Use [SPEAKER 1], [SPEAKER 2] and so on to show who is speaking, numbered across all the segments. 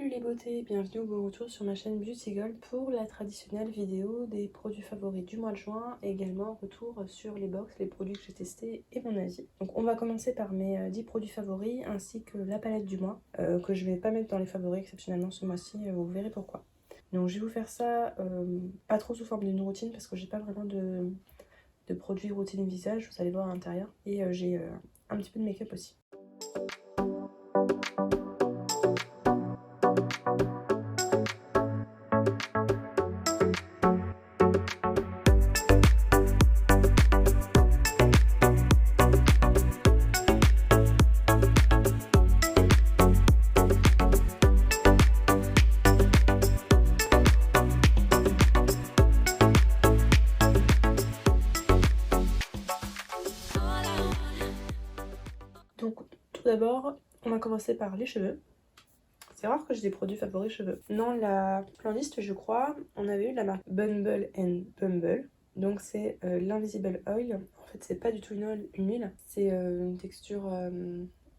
[SPEAKER 1] Salut les beautés, bienvenue au bon retour sur ma chaîne Beauty Gold pour la traditionnelle vidéo des produits favoris du mois de juin et également retour sur les box, les produits que j'ai testés et mon avis. Donc on va commencer par mes 10 produits favoris ainsi que la palette du mois que je vais pas mettre dans les favoris exceptionnellement ce mois-ci, vous verrez pourquoi. Donc je vais vous faire ça pas trop sous forme d'une routine parce que j'ai pas vraiment de produits routine visage, vous allez voir à l'intérieur, et j'ai un petit peu de make-up aussi. Donc tout d'abord, on va commencer par les cheveux. C'est rare que j'ai des produits favoris cheveux. Dans la playlist, je crois, on avait eu la marque Bumble Bumble. Donc c'est l'Invisible Oil. En fait, c'est pas du tout une huile. C'est une texture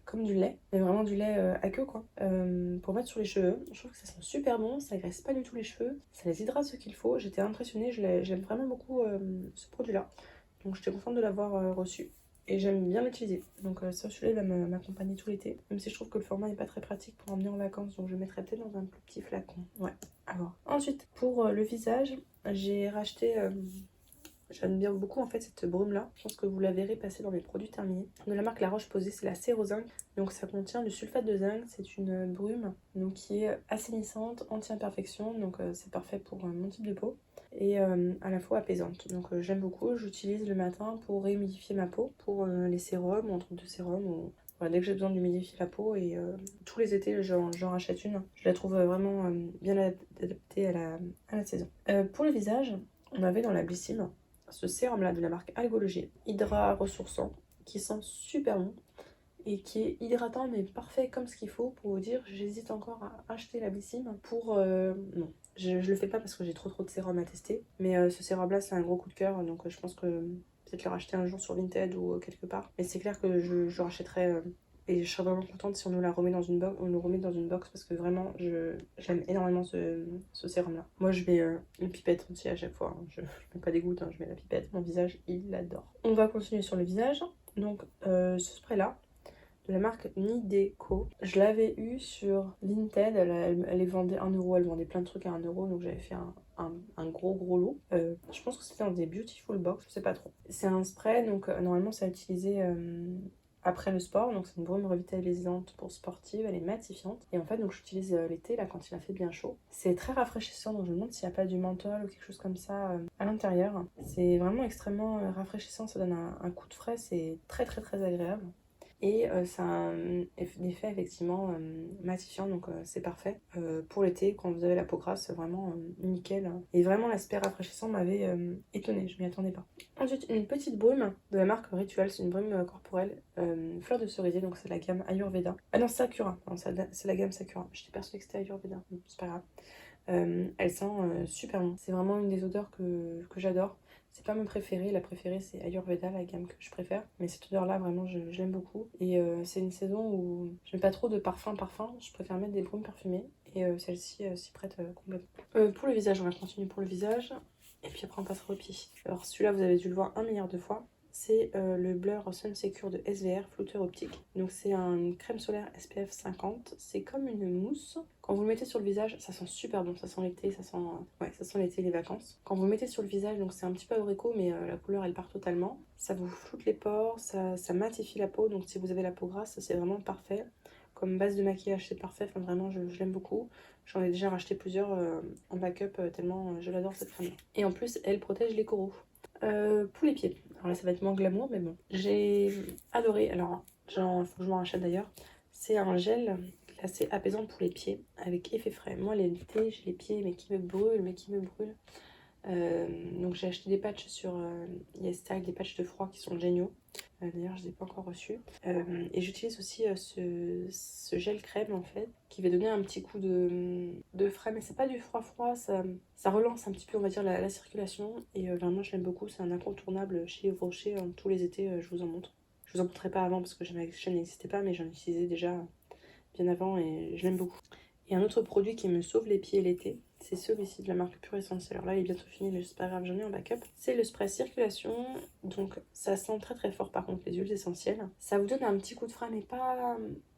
[SPEAKER 1] comme du lait. Mais vraiment du lait à queue, quoi. Pour mettre sur les cheveux. Je trouve que ça sent super bon. Ça graisse pas du tout les cheveux. Ça les hydrate ce qu'il faut. J'étais impressionnée. J'aime vraiment beaucoup ce produit-là. Donc j'étais contente de l'avoir reçu. Et j'aime bien l'utiliser. Donc ça, celui-là, il va m'accompagner tout l'été. Même si je trouve que le format n'est pas très pratique pour emmener en vacances. Donc je le mettrai peut-être dans un plus petit flacon. Ouais, à voir. Ensuite, pour le visage, j'ai racheté... J'aime bien beaucoup en fait cette brume-là. Je pense que vous la verrez passer dans mes produits terminés. De la marque La Roche-Posay, c'est la Cérozinc. Donc ça contient le sulfate de zinc. C'est une brume donc, qui est assainissante, anti-imperfection. Donc c'est parfait pour mon type de peau. Et à la fois apaisante. Donc j'aime beaucoup. J'utilise le matin pour réhumidifier ma peau. Pour les sérums, entre deux sérums. Ou... Voilà, dès que j'ai besoin d'humidifier la peau. Et tous les étés, j'en rachète une. Je la trouve vraiment bien adaptée à la saison. Pour le visage, on avait dans la Blissim ce sérum là de la marque Algologie, Hydra ressourçant, qui sent super bon et qui est hydratant mais parfait comme ce qu'il faut. Pour vous dire, j'hésite encore à acheter la Blissim pour... non, je le fais pas parce que j'ai trop de sérum à tester, mais ce sérum là c'est un gros coup de cœur, donc je pense que peut-être le racheter un jour sur Vinted ou quelque part, mais c'est clair que je rachèterai... et je serais vraiment contente si on nous la remet dans une box, parce que vraiment j'aime énormément ce sérum là. Moi je mets une pipette entière à chaque fois, hein. Je mets pas des gouttes, hein, je mets la pipette, mon visage il l'adore. On va continuer sur le visage, donc ce spray là de la marque Nideco. Je l'avais eu sur Vinted, elle les vendait 1€, elle vendait plein de trucs à 1€, donc j'avais fait un gros lot. Je pense que c'était dans des Beautiful Box, je sais pas trop. C'est un spray, donc normalement c'est à utiliser après le sport, donc c'est une brume revitalisante pour sportive, elle est matifiante. Et en fait, donc j'utilise l'été, là, quand il a fait bien chaud. C'est très rafraîchissant, donc je me demande s'il n'y a pas du menthol ou quelque chose comme ça à l'intérieur. C'est vraiment extrêmement rafraîchissant, ça donne un coup de frais, c'est très agréable. Et ça a un effet effectivement matifiant, donc c'est parfait pour l'été quand vous avez la peau grasse, vraiment nickel. Et vraiment l'aspect rafraîchissant m'avait étonnée, je m'y attendais pas. Ensuite, une petite brume de la marque Ritual, c'est une brume corporelle fleur de cerisier, donc c'est la gamme Ayurveda. Ah non, Sakura, c'est la gamme Sakura. J'étais persuadée que c'était Ayurveda, c'est pas grave. Elle sent super bon. C'est vraiment une des odeurs que j'adore. C'est pas ma préférée, la préférée c'est Ayurveda, la gamme que je préfère. Mais cette odeur là vraiment je l'aime beaucoup. Et c'est une saison où je mets pas trop de parfum, je préfère mettre des brumes parfumées. Et celle-ci s'y prête complètement. Pour le visage, on va continuer pour le visage. Et puis après on passera au pied. Alors celui-là vous avez dû le voir 1 milliard de fois. C'est le Blur Sun Secure de SVR Flouteur Optique. Donc c'est une crème solaire SPF 50. C'est comme une mousse. Quand vous le mettez sur le visage, ça sent super bon. Ça sent l'été, ça sent l'été, les vacances. Quand vous le mettez sur le visage, donc c'est un petit peu abricot, mais la couleur elle part totalement. Ça vous floute les pores, ça matifie la peau. Donc si vous avez la peau grasse, c'est vraiment parfait. Comme base de maquillage, c'est parfait. Enfin vraiment, je l'aime beaucoup. J'en ai déjà racheté plusieurs en backup tellement je l'adore cette crème. Et en plus, elle protège les coraux. Pour les pieds, alors là ça va être moins glamour mais bon, j'ai adoré, alors genre faut que je m'en rachète d'ailleurs, c'est un gel glacé apaisant pour les pieds avec effet frais. Moi l'été j'ai les pieds mais qui me brûlent, donc j'ai acheté des patchs sur YesStyle, des patchs de froid qui sont géniaux. D'ailleurs je ne les ai pas encore reçus. Et j'utilise aussi ce gel crème en fait, qui va donner un petit coup de frais, mais c'est pas du froid, ça relance un petit peu on va dire la circulation. Et vraiment je l'aime beaucoup, c'est un incontournable chez Yves Rocher, tous les étés je vous en montre. Je vous en montrerai pas avant parce que ma chaîne n'existait pas, mais j'en utilisais déjà bien avant et je l'aime beaucoup. Et un autre produit qui me sauve les pieds l'été, c'est celui-ci de la marque Pure Essence. Alors là, il est bientôt fini, mais c'est pas grave, j'en ai en backup. C'est le spray circulation. Donc ça sent très très fort par contre les huiles essentielles. Ça vous donne un petit coup de frais, mais pas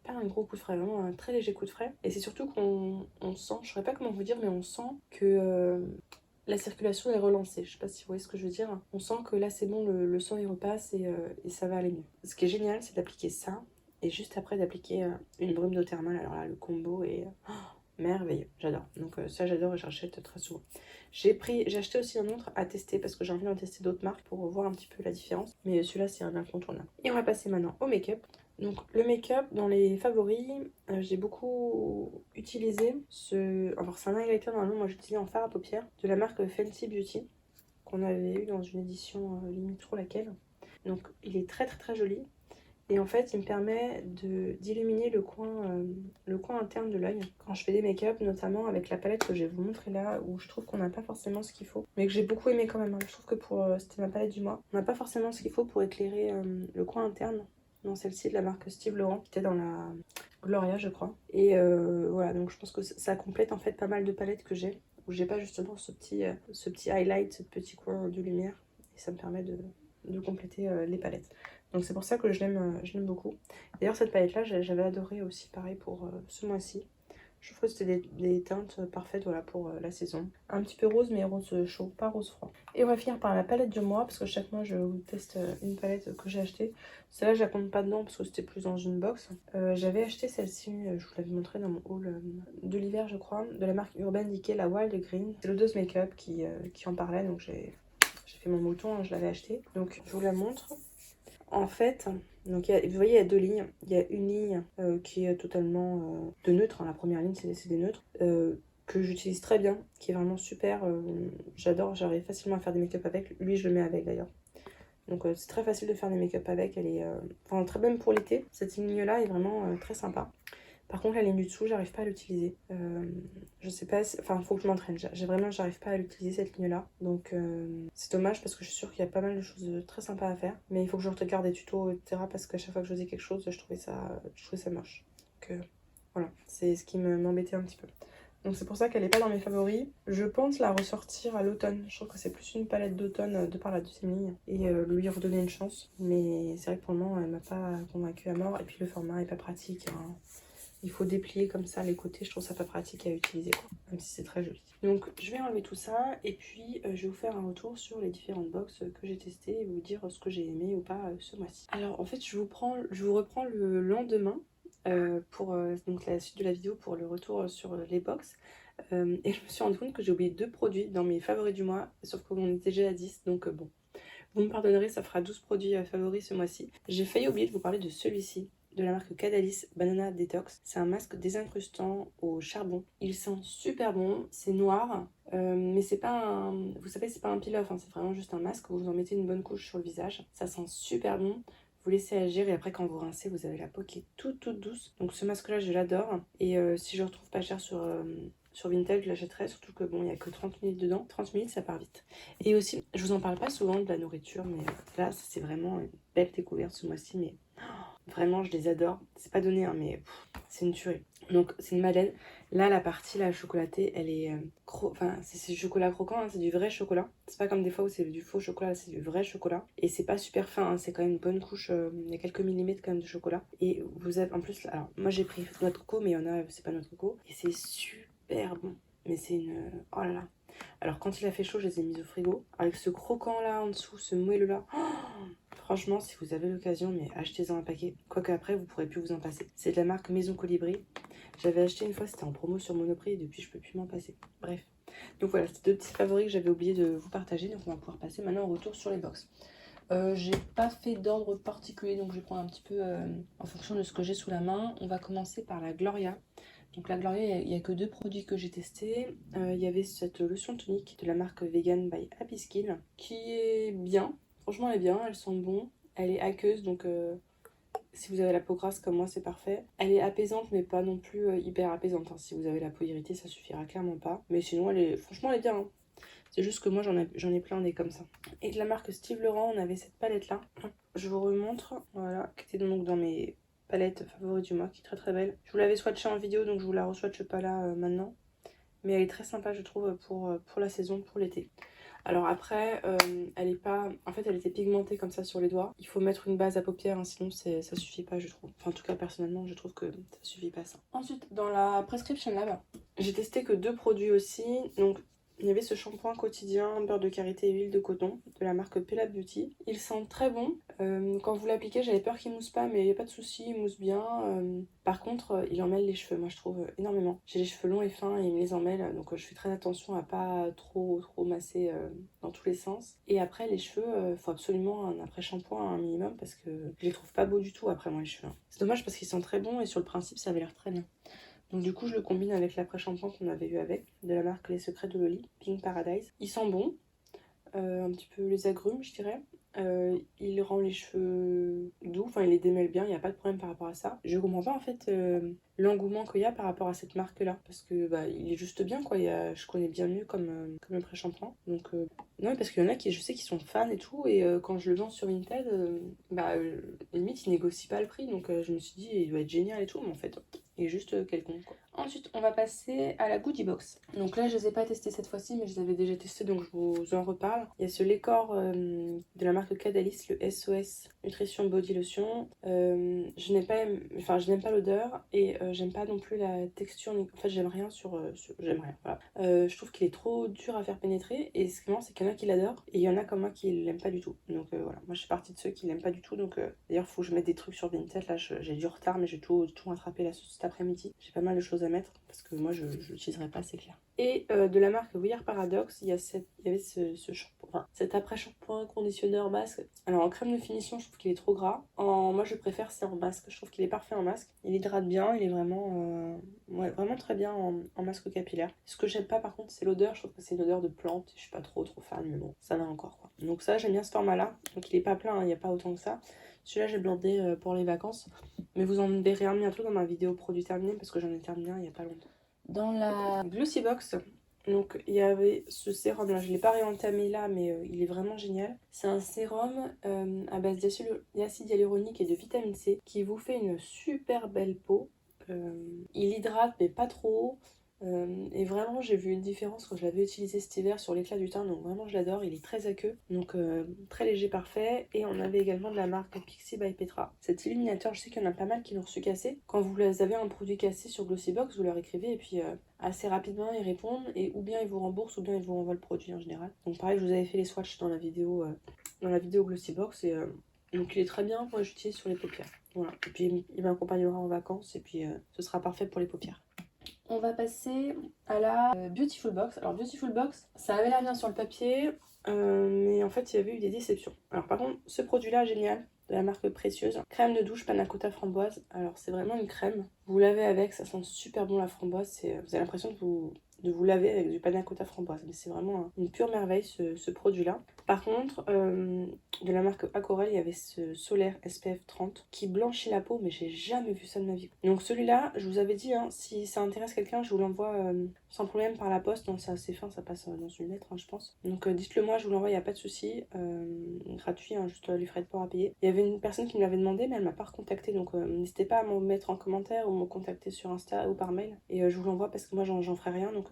[SPEAKER 1] un gros coup de frais, vraiment un très léger coup de frais. Et c'est surtout qu'on sent, je saurais pas comment vous dire, mais on sent que la circulation est relancée. Je sais pas si vous voyez ce que je veux dire. On sent que là c'est bon, le sang il repasse et ça va aller mieux. Ce qui est génial, c'est d'appliquer ça et juste après d'appliquer une brume d'eau thermale. Alors là, le combo est merveilleux, j'adore. Donc ça j'adore et j'achète très souvent. J'ai acheté aussi un autre à tester parce que j'ai envie d'en tester d'autres marques pour voir un petit peu la différence. Mais celui-là c'est un incontournable. Et on va passer maintenant au make-up. Donc le make-up dans les favoris, j'ai beaucoup utilisé ce... Alors c'est un highlighter normalement, moi j'utilise en fard à paupières de la marque Fenty Beauty qu'on avait eu dans une édition limite trop laquelle. Donc il est très très très joli. Et en fait, il me permet d'illuminer le coin interne de l'œil. Quand je fais des make-up, notamment avec la palette que je vais vous montrer là, où je trouve qu'on n'a pas forcément ce qu'il faut. Mais que j'ai beaucoup aimé quand même. Hein. Je trouve que c'était ma palette du mois. On n'a pas forcément ce qu'il faut pour éclairer le coin interne. Dans celle-ci de la marque Steve Laurent, qui était dans la Gloria, je crois. Et voilà, donc je pense que ça complète en fait pas mal de palettes que j'ai. Où j'ai pas justement ce petit highlight, ce petit coin de lumière. Et ça me permet de compléter les palettes. Donc c'est pour ça que je l'aime beaucoup. D'ailleurs cette palette là j'avais adoré aussi pareil pour ce mois-ci. Je trouve que c'était des teintes parfaites voilà, pour la saison. Un petit peu rose mais rose chaud, pas rose froid. Et on va finir par la palette du mois parce que chaque mois je vous teste une palette que j'ai achetée. Celle-là je la compte pas dedans parce que c'était plus dans une box. J'avais acheté celle-ci, je vous l'avais montré dans mon haul de l'hiver je crois, de la marque Urban Decay, la Wild Green. C'est l'odeuse make-up qui en parlait donc j'ai fait mon mouton, hein, je l'avais acheté. Donc je vous la montre. En fait, donc vous voyez, il y a deux lignes. Il y a une ligne qui est totalement de neutre. Hein. La première ligne, c'est des neutres. Que j'utilise très bien, qui est vraiment super. J'adore, j'arrive facilement à faire des make-up avec. Lui, je le mets avec d'ailleurs. Donc c'est très facile de faire des make-up avec. Elle est très bonne pour l'été. Cette ligne-là est vraiment très sympa. Par contre, la ligne du dessous, j'arrive pas à l'utiliser. Je sais pas, enfin, faut que je m'entraîne. J'arrive pas à l'utiliser cette ligne-là. Donc, c'est dommage parce que je suis sûre qu'il y a pas mal de choses très sympas à faire. Mais il faut que je regarde des tutos, etc. Parce qu'à chaque fois que je faisais quelque chose, je trouvais ça moche. Donc, voilà, c'est ce qui m'embêtait un petit peu. Donc, c'est pour ça qu'elle est pas dans mes favoris. Je pense la ressortir à l'automne. Je trouve que c'est plus une palette d'automne de par la deuxième ligne. Et lui redonner une chance. Mais c'est vrai que pour le moment, elle m'a pas convaincue à mort. Et puis, le format est pas pratique. Hein. Il faut déplier comme ça les côtés, je trouve ça pas pratique à utiliser quoi, même si c'est très joli. Donc je vais enlever tout ça et puis je vais vous faire un retour sur les différentes box que j'ai testées et vous dire ce que j'ai aimé ou pas ce mois-ci. Alors en fait je vous reprends le lendemain pour donc la suite de la vidéo pour le retour sur les box. Et je me suis rendu compte que j'ai oublié 2 produits dans mes favoris du mois, sauf qu'on était déjà à 10, donc bon. Vous me pardonnerez, ça fera 12 produits favoris ce mois-ci. J'ai failli oublier de vous parler de celui-ci, de la marque Cadalis Banana Detox. C'est un masque désincrustant au charbon. Il sent super bon, c'est noir, mais c'est pas un... Vous savez, c'est pas un peel-off, hein, c'est vraiment juste un masque où vous en mettez une bonne couche sur le visage. Ça sent super bon. Vous laissez agir et après quand vous rincez, vous avez la peau qui est toute douce. Donc ce masque-là, je l'adore. Et si je le retrouve pas cher sur Vinted, je l'achèterai, surtout que bon, il n'y a que 30 minutes dedans. 30 minutes, ça part vite. Et aussi, je vous en parle pas souvent de la nourriture, mais là, c'est vraiment une belle découverte ce mois-ci. Mais vraiment, je les adore. C'est pas donné, hein, mais c'est une tuerie. Donc, c'est une madeleine. Là, la partie là, chocolatée, elle est enfin, c'est du chocolat croquant, hein, c'est du vrai chocolat. C'est pas comme des fois où c'est du faux chocolat, c'est du vrai chocolat. Et c'est pas super fin, hein, c'est quand même une bonne couche. Il y a quelques millimètres quand même de chocolat. Et vous avez, en plus, alors, moi j'ai pris noix de coco, mais il y en a, c'est pas noix de coco. Et c'est super bon. Mais c'est une... Oh là là. Alors quand il a fait chaud, je les ai mis au frigo. Avec ce croquant là en dessous, ce moelleux là. Oh, franchement, si vous avez l'occasion, mais achetez-en un paquet. Quoique après, vous pourrez plus vous en passer. C'est de la marque Maison Colibri. J'avais acheté une fois, c'était en promo sur Monoprix et depuis, je peux plus m'en passer. Bref. Donc voilà, c'était 2 petits favoris que j'avais oublié de vous partager. Donc on va pouvoir passer maintenant au retour sur les box. J'ai pas fait d'ordre particulier, donc je vais prendre un petit peu en fonction de ce que j'ai sous la main. On va commencer par la Gloria. Donc la Gloria, il n'y a que 2 produits que j'ai testés. Il y avait cette lotion tonique de la marque Vegan by Happy Skin qui est bien. Franchement, elle est bien, elle sent bon. Elle est aqueuse, donc si vous avez la peau grasse comme moi, c'est parfait. Elle est apaisante, mais pas non plus hyper apaisante. Hein. Si vous avez la peau irritée, ça suffira clairement pas. Mais sinon, franchement, elle est bien. Hein. C'est juste que moi, j'en ai plein des comme ça. Et de la marque Steve Laurent, on avait cette palette-là. Je vous remontre, voilà, qui était donc dans mes palette favori du mois qui est très très belle. Je vous l'avais swatchée en vidéo donc je vous la re-swatche pas là maintenant. Mais elle est très sympa je trouve pour la saison, pour l'été. Alors après, elle est pas... En fait, elle était pigmentée comme ça sur les doigts. Il faut mettre une base à paupières, hein, sinon ça suffit pas, je trouve. Enfin, en tout cas, personnellement, je trouve que ça suffit pas ça. Ensuite, dans la Prescription Lab, j'ai testé que 2 produits aussi. Donc, il y avait ce shampoing quotidien, beurre de karité et huile de coton de la marque Pella Beauty. Il sent très bon. Quand vous l'appliquez, j'avais peur qu'il mousse pas, mais il n'y a pas de souci, il mousse bien. Par contre, il emmêle les cheveux, moi je trouve énormément. J'ai les cheveux longs et fins et il me les emmêle, donc je fais très attention à pas trop masser dans tous les sens. Et après, les cheveux, faut absolument un après-shampoing un minimum parce que je les trouve pas beaux du tout après moi les cheveux. C'est dommage parce qu'ils sont très bons et sur le principe, ça avait l'air très bien. Donc du coup je le combine avec l'après-shampoing qu'on avait eu avec, de la marque Les Secrets de Loli, Pink Paradise. Il sent bon, un petit peu les agrumes je dirais. Il rend les cheveux doux, enfin il les démêle bien, il n'y a pas de problème par rapport à ça. Je comprends pas en fait l'engouement qu'il y a par rapport à cette marque là, parce que bah, il est juste bien quoi, je connais bien mieux comme après-shampoing. Donc non, parce qu'il y en a qui je sais qui sont fans et tout, et quand je le vends sur Vinted, limite ils négocient pas le prix, donc je me suis dit il doit être génial et tout, mais en fait il est juste quelconque quoi. Ensuite, on va passer à la Goodie Box. Donc là, je les ai pas testés cette fois-ci, mais je les avais déjà testés, donc je vous en reparle. Il y a ce Lécor de la marque Cadalis, le SOS Nutrition Body Lotion. Je n'aime pas l'odeur et j'aime pas non plus la texture. En fait, j'aime rien j'aime rien, voilà. Je trouve qu'il est trop dur à faire pénétrer, et ce qui est marrant, c'est qu'il y en a qui l'adorent et il y en a comme moi qui l'aiment pas du tout. Donc voilà, moi je suis partie de ceux qui l'aiment pas du tout. Donc d'ailleurs, il faut que je mette des trucs sur Vinted. Là, j'ai du retard, mais j'ai tout rattrapé là cet après-midi. J'ai pas mal de choses à mettre parce que moi je l'utiliserai pas, c'est clair. Et de la marque We Are Paradox, il y avait ce shampoing, enfin, cet après-shampoing conditionneur masque. Alors en crème de finition, je trouve qu'il est trop gras. Moi je préfère c'est en masque, je trouve qu'il est parfait en masque. Il hydrate bien, il est vraiment, vraiment très bien en masque capillaire. Ce que j'aime pas par contre, c'est l'odeur. Je trouve que c'est une odeur de plante. Je suis pas trop fan, mais bon, ça va encore quoi. Donc ça, j'aime bien ce format-là. Donc il est pas plein, hein, il n'y a pas autant que ça. Celui-là, j'ai blindé pour les vacances. Mais vous en verrez un bientôt dans ma vidéo produit terminé parce que j'en ai terminé un il n'y a pas longtemps. Dans la Glossy Box, donc il y avait ce sérum là, je ne l'ai pas réentamé là, mais il est vraiment génial. C'est un sérum à base d'acide hyaluronique et de vitamine C qui vous fait une super belle peau. Il hydrate mais pas trop. Et vraiment j'ai vu une différence quand je l'avais utilisé cet hiver sur l'éclat du teint, donc vraiment je l'adore. Il est très aqueux, donc très léger, parfait. Et on avait également de la marque Pixi by Petra. Cet illuminateur, je sais qu'il y en a pas mal qui l'ont reçu cassé. Quand vous avez un produit cassé sur Glossybox, vous leur écrivez et puis assez rapidement ils répondent, et ou bien ils vous remboursent ou bien ils vous renvoient le produit en général. Donc pareil, je vous avais fait les swatchs dans la vidéo Glossybox, et donc il est très bien, moi j'utilise sur les paupières. Voilà, et puis il m'accompagnera en vacances et puis ce sera parfait pour les paupières. On va passer à la Beautiful Box. Alors Beautiful Box, ça avait l'air bien sur le papier, mais en fait il y avait eu des déceptions. Alors par contre, ce produit-là, génial, de la marque Précieuse. Crème de douche panna cotta framboise. Alors c'est vraiment une crème. Vous lavez avec, ça sent super bon la framboise. Vous avez l'impression de vous laver avec du panna cotta framboise. Mais c'est vraiment une pure merveille ce produit-là. Par contre, de la marque Aquarelle, il y avait ce solaire SPF 30 qui blanchit la peau, mais j'ai jamais vu ça de ma vie. Donc celui-là, je vous avais dit, hein, si ça intéresse quelqu'un, je vous l'envoie sans problème par la poste. Donc c'est assez fin, ça passe dans une lettre, hein, je pense. Donc dites-le moi, je vous l'envoie, il n'y a pas de souci. Gratuit, hein, juste les frais de port à payer. Il y avait une personne qui me l'avait demandé, mais elle m'a pas recontacté. Donc n'hésitez pas à me mettre en commentaire ou me contacter sur Insta ou par mail. Et je vous l'envoie parce que moi j'en ferai rien. Donc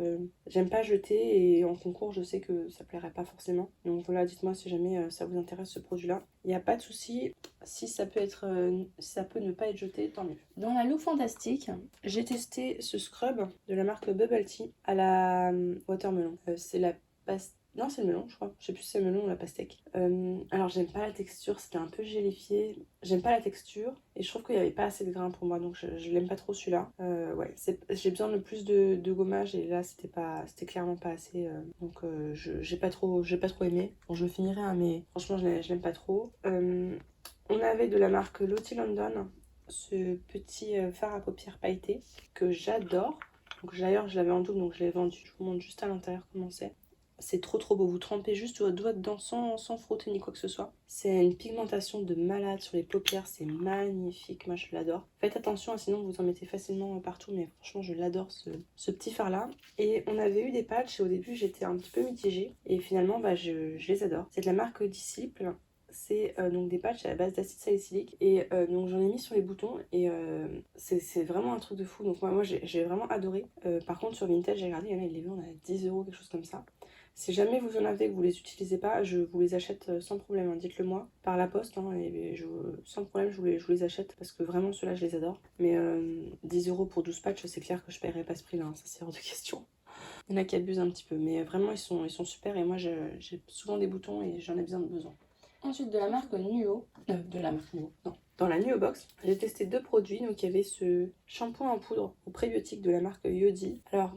[SPEAKER 1] j'aime pas jeter, et en concours, je sais que ça plairait pas forcément. Donc voilà, dites-moi si jamais ça vous intéresse ce produit-là. Il n'y a pas de souci. Si ça peut ne pas être jeté, tant mieux. Dans la Look Fantastique, j'ai testé ce scrub de la marque Bubble Tea à la watermelon. C'est la pastèque. Non, c'est le melon, je crois. Je sais plus si c'est le melon ou la pastèque. Alors, j'aime pas la texture, c'était un peu gélifié. J'aime pas la texture et je trouve qu'il n'y avait pas assez de grains pour moi, donc je l'aime pas trop celui-là. Ouais, j'ai besoin de plus de gommage et là, c'était clairement pas assez. Donc, j'ai pas trop aimé. Bon, je le finirai, hein, mais franchement, je l'aime pas trop. On avait de la marque Lottie London ce petit fard à paupières pailleté que j'adore. Donc d'ailleurs, je l'avais en double, donc je l'ai vendu. Je vous montre juste à l'intérieur comment c'est. C'est trop beau, vous trempez juste votre doigt dedans sans frotter ni quoi que ce soit. C'est une pigmentation de malade sur les paupières, c'est magnifique, moi je l'adore. Faites attention, sinon vous en mettez facilement partout, mais franchement je l'adore ce petit fard là. Et on avait eu des patchs et au début j'étais un petit peu mitigée, et finalement je les adore. C'est de la marque Disciple. c'est donc des patchs à la base d'acide salicylique. Et donc j'en ai mis sur les boutons et c'est vraiment un truc de fou. Donc moi j'ai vraiment adoré. Par contre sur Vinted j'ai regardé, il y en a, ils les vendent à 10 euros, quelque chose comme ça. Si jamais vous en avez que vous les utilisez pas, je vous les achète sans problème, hein. Dites-le moi par la poste, hein, et sans problème je vous les achète parce que vraiment ceux-là je les adore. Mais 10 euros pour 12 patchs, c'est clair que je paierai pas ce prix-là, hein, ça c'est hors de question. Il y en a qui abusent un petit peu, mais vraiment ils sont super et moi j'ai souvent des boutons et j'en ai besoin. Ensuite de la marque Nuo, non, dans la Nuo Box, j'ai testé 2 produits. Donc il y avait ce shampoing en poudre au prébiotique de la marque Yodi. Alors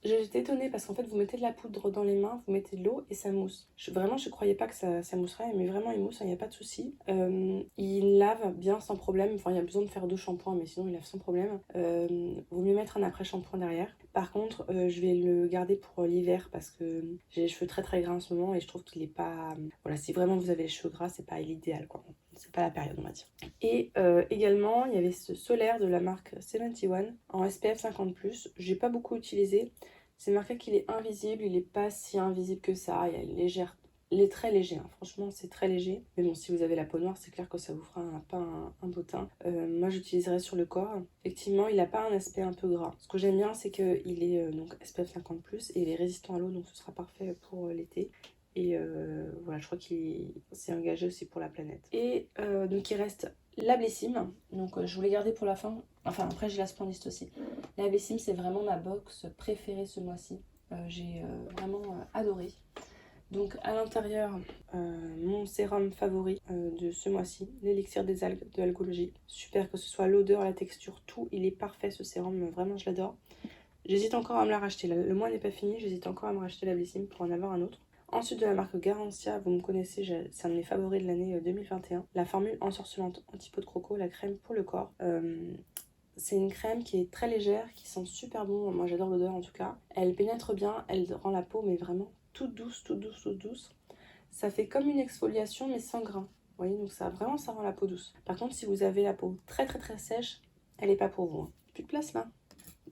[SPEAKER 1] j'étais étonnée parce qu'en fait vous mettez de la poudre dans les mains, vous mettez de l'eau et ça mousse. Vraiment je croyais pas que ça mousserait, mais vraiment il mousse, il n'y a pas de souci. Il lave bien sans problème, enfin il y a besoin de faire 2 shampoings mais sinon il lave sans problème. Vaut mieux mettre un après-shampoing derrière. Par contre je vais le garder pour l'hiver parce que j'ai les cheveux très gras en ce moment et je trouve qu'il est pas... Voilà, si vraiment vous avez les cheveux gras, c'est pas l'idéal quoi. C'est pas la période on va dire. Et également il y avait ce solaire de la marque 71 en SPF 50+. J'ai pas beaucoup utilisé. C'est marqué qu'il est invisible, il est pas si invisible que ça, il y a une légère... Il est très léger, hein. Franchement c'est très léger. Mais bon, si vous avez la peau noire, c'est clair que ça vous fera un beau teint. Moi j'utiliserai sur le corps. Effectivement, il n'a pas un aspect un peu gras. Ce que j'aime bien, c'est qu'il est donc SPF 50+, et il est résistant à l'eau, donc ce sera parfait pour l'été. Et voilà, je crois qu'il s'est engagé aussi pour la planète. Et donc il reste la Blécime. Donc je voulais garder pour la fin. Enfin après j'ai la Splendiste aussi. La Blécime c'est vraiment ma box préférée ce mois-ci. J'ai vraiment adoré. Donc à l'intérieur, mon sérum favori de ce mois-ci, l'élixir des algues de Algologie. Super, que ce soit l'odeur, la texture, tout, il est parfait ce sérum, vraiment je l'adore. J'hésite encore à me la racheter, le mois n'est pas fini, j'hésite encore à me racheter la Blécime pour en avoir un autre. Ensuite de la marque Garancia, vous me connaissez, c'est un de mes favoris de l'année 2021. La formule ensorcelante anti-peau de croco, la crème pour le corps. C'est une crème qui est très légère, qui sent super bon, moi j'adore l'odeur en tout cas. Elle pénètre bien, elle rend la peau mais vraiment toute douce, toute douce, toute douce. Ça fait comme une exfoliation mais sans grain. Vous voyez, donc ça vraiment ça rend la peau douce. Par contre si vous avez la peau très sèche, elle n'est pas pour vous, hein. Plus de place là.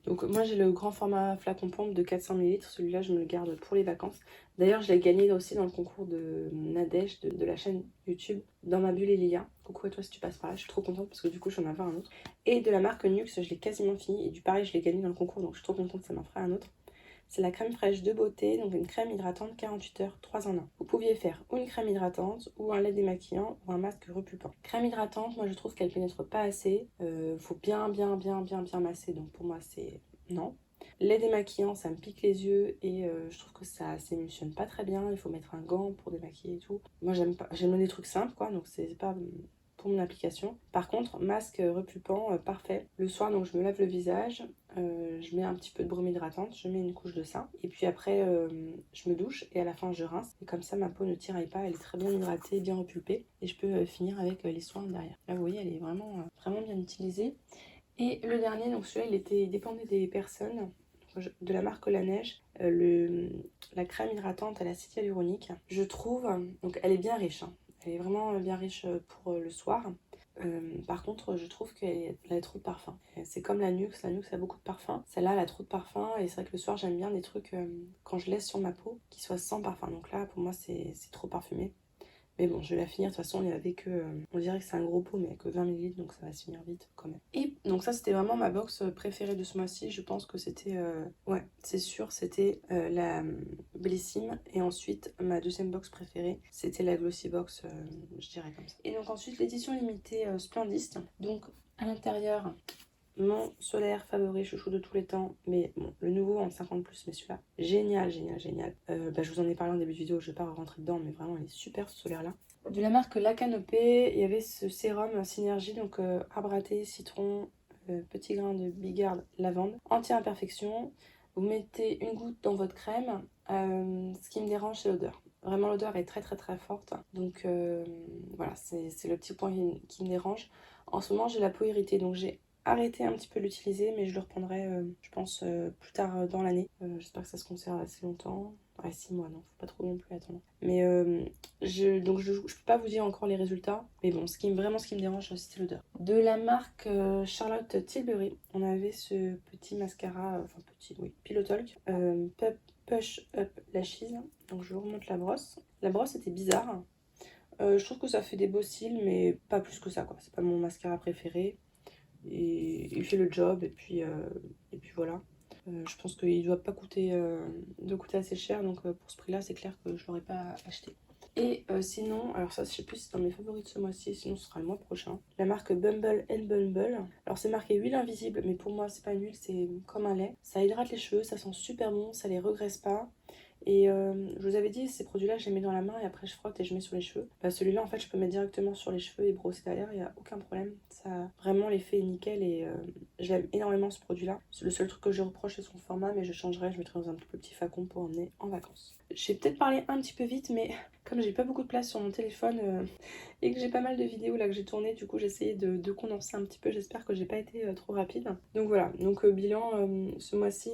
[SPEAKER 1] Donc moi j'ai le grand format flacon pompe de 400 ml, celui-là je me le garde pour les vacances. D'ailleurs je l'ai gagné aussi dans le concours de Nadège de la chaîne YouTube Dans ma bulle et Lilia. Coucou à toi si tu passes par là, je suis trop contente parce que du coup j'en avais un autre. Et de la marque Nux, je l'ai quasiment fini et du pareil je l'ai gagné dans le concours, donc je suis trop contente, ça m'en fera un autre. C'est la crème fraîche de beauté, donc une crème hydratante 48 heures, 3 en 1. Vous pouviez faire ou une crème hydratante, ou un lait démaquillant, ou un masque repulpant. Crème hydratante, moi je trouve qu'elle pénètre pas assez. Faut bien masser, donc pour moi c'est non. Lait démaquillant, ça me pique les yeux et je trouve que ça s'émulsionne pas très bien. Il faut mettre un gant pour démaquiller et tout. Moi j'aime pas, j'aime des trucs simples quoi, donc c'est pas pour mon application. Par contre, masque repulpant, parfait. Le soir, donc je me lave le visage, je mets un petit peu de brume hydratante, je mets une couche de ça. Et puis après, je me douche et à la fin, je rince. Et comme ça, ma peau ne tiraille pas, elle est très bien hydratée, bien repulpée. Et je peux finir avec les soins derrière. Là, vous voyez, elle est vraiment bien utilisée. Et le dernier, donc celui-là, il dépendait des personnes. De la marque La Neige, la crème hydratante à l'acide hyaluronique. Je trouve, donc elle est bien riche, hein. Elle est vraiment bien riche pour le soir. Par contre, je trouve qu'elle a trop de parfum. C'est comme la Nux a beaucoup de parfum. Celle-là, elle a trop de parfum et c'est vrai que le soir, j'aime bien des trucs quand je laisse sur ma peau qui soient sans parfum. Donc là, pour moi, c'est trop parfumé. Mais bon, je vais la finir. De toute façon, il n'y avait que... on dirait que c'est un gros pot, mais que 20 ml, donc ça va se finir vite quand même. Et donc ça, c'était vraiment ma box préférée de ce mois-ci. Je pense que c'était... ouais, c'est sûr, c'était la Blécime. Et ensuite, ma deuxième box préférée, c'était la Glossy Box, je dirais comme ça. Et donc ensuite, l'édition limitée Splendiste. Donc, à l'intérieur... Mon solaire favori, chouchou de tous les temps, mais bon, le nouveau en 50+, mais celui-là, génial. Je vous en ai parlé en début de vidéo, je vais pas rentrer dedans, mais vraiment, il est super ce solaire-là. De la marque La Canopée, il y avait ce sérum Synergie, donc arbre à thé, citron, petit grain de bigarde, lavande, anti-imperfection. Vous mettez une goutte dans votre crème. Ce qui me dérange, c'est l'odeur. Vraiment, l'odeur est très forte. Donc voilà, c'est le petit point qui me dérange. En ce moment, j'ai la peau irritée, donc j'ai arrêté un petit peu l'utiliser, mais je le reprendrai, je pense, plus tard dans l'année. J'espère que ça se conserve assez longtemps. Ouais, 6 mois, non, faut pas trop non plus attendre. Mais je peux pas vous dire encore les résultats, mais bon, ce qui me dérange, c'était l'odeur. De la marque Charlotte Tilbury, on avait ce petit mascara, Pillow Talk, Push Up Lashes. Donc je vous remonte la brosse. La brosse était bizarre. Je trouve que ça fait des beaux cils, mais pas plus que ça, quoi. C'est pas mon mascara préféré. Et il fait le job, et puis voilà. Je pense qu'il doit pas coûter, de coûter assez cher, donc pour ce prix-là, c'est clair que je l'aurais pas acheté. Et sinon, alors ça, je sais plus si c'est dans mes favoris de ce mois-ci, sinon ce sera le mois prochain. La marque Bumble Bumble. Alors c'est marqué huile invisible, mais pour moi, c'est pas une huile, c'est comme un lait. Ça hydrate les cheveux, ça sent super bon, ça les regraisse pas. Et je vous avais dit, ces produits-là, je les mets dans la main et après je frotte et je mets sur les cheveux. Bah, celui-là, en fait, je peux mettre directement sur les cheveux et brosser derrière, il n'y a aucun problème. Ça, vraiment, l'effet est nickel et j'aime énormément ce produit-là. C'est le seul truc que je reproche, c'est son format, mais je changerai, je mettrai dans un petit flacon pour emmener en vacances. J'ai peut-être parlé un petit peu vite, mais comme j'ai pas beaucoup de place sur mon téléphone et que j'ai pas mal de vidéos là que j'ai tournées, du coup, j'ai essayé de condenser un petit peu. J'espère que j'ai pas été trop rapide. Donc voilà, donc bilan ce mois-ci.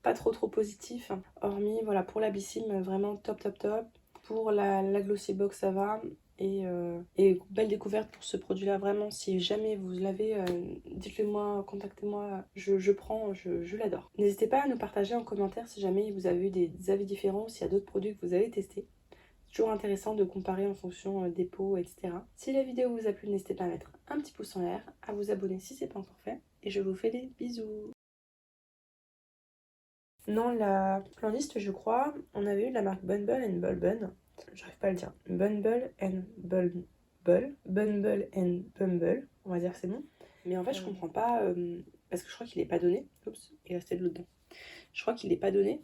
[SPEAKER 1] Pas trop positif, hormis voilà pour la Bissime vraiment top. Pour la Glossy Box ça va, et belle découverte pour ce produit là, vraiment si jamais vous l'avez, dites-le moi, contactez-moi, je prends, je l'adore. N'hésitez pas à nous partager en commentaire si jamais vous avez eu des avis différents, s'il y a d'autres produits que vous avez testés. C'est toujours intéressant de comparer en fonction des peaux, etc. Si la vidéo vous a plu, n'hésitez pas à mettre un petit pouce en l'air, à vous abonner si c'est pas encore fait, et je vous fais des bisous. Non, la planliste, je crois, on avait eu la marque Bumble Bumble. J'arrive pas à le dire. Bumble Bumble, on va dire que c'est bon. Mais en fait, je comprends pas, parce que je crois qu'il est pas donné. Oups, il restait de l'eau dedans. Je crois qu'il est pas donné.